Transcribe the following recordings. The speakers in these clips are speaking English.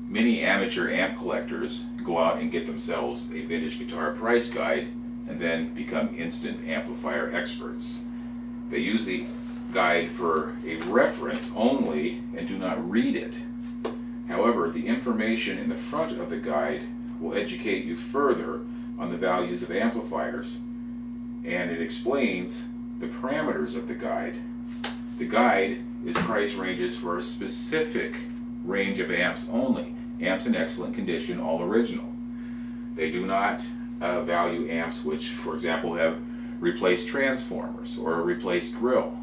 Many amateur amp collectors go out and get themselves a vintage guitar price guide and then become instant amplifier experts. They use the guide for a reference only and do not read it. However, the information in the front of the guide will educate you further on the values of amplifiers, and it explains the parameters of the guide. The guide is price ranges for a specific range of amps only. Amps in excellent condition, all original. They do not value amps which, for example, have replaced transformers or a replaced grill.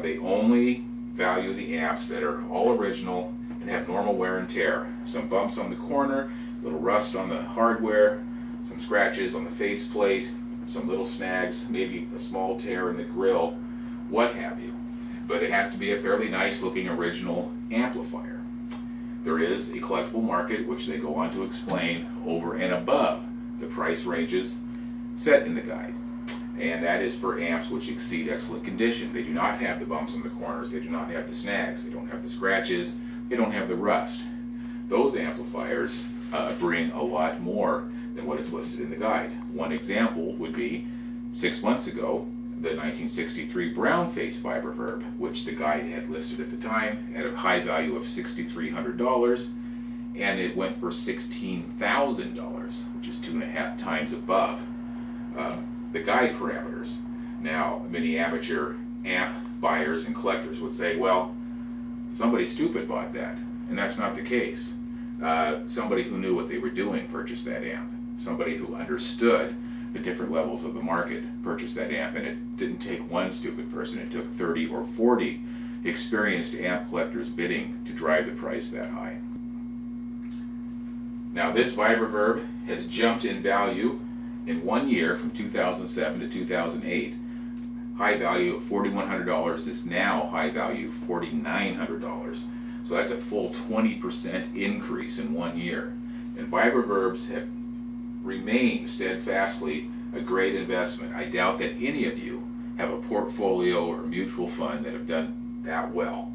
They only value the amps that are all original and have normal wear and tear. Some bumps on the corner, a little rust on the hardware, some scratches on the faceplate, some little snags, maybe a small tear in the grill, what have you. But it has to be a fairly nice looking original amplifier. There is a collectible market, which they go on to explain, over and above the price ranges set in the guide. And that is for amps which exceed excellent condition. They do not have the bumps on the corners, they do not have the snags, they don't have the scratches, they don't have the rust. Those amplifiers bring a lot more than what is listed in the guide. One example would be 6 months ago, the 1963 brown face Vibroverb, which the guide had listed at the time at a high value of $6,300, and it went for $16,000, which is 2.5 times above the guide parameters. Now, many amateur amp buyers and collectors would say, well, somebody stupid bought that, and that's not the case. Somebody who knew what they were doing purchased that amp. Somebody who understood the different levels of the market purchased that amp, and it didn't take one stupid person, it took 30 or 40 experienced amp collectors bidding to drive the price that high. Now, this Vibroverb has jumped in value in 1 year from 2007 to 2008. High value of $4,100 is now high value $4,900. So that's a full 20% increase in 1 year. And Vibroverbs have remained steadfastly a great investment. I doubt that any of you have a portfolio or a mutual fund that have done that well.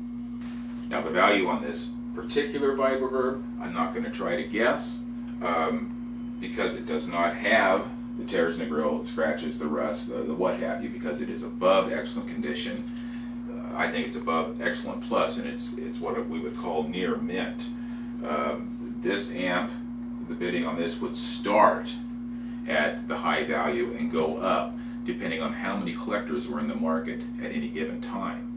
Now, the value on this particular Vibroverb, I'm not going to try to guess because it does not have the tears in the grill, the scratches, the rust, the what have you, because it is above excellent condition. I think it's above excellent plus, and it's what we would call near mint. This amp, the bidding on this would start at the high value and go up depending on how many collectors were in the market at any given time.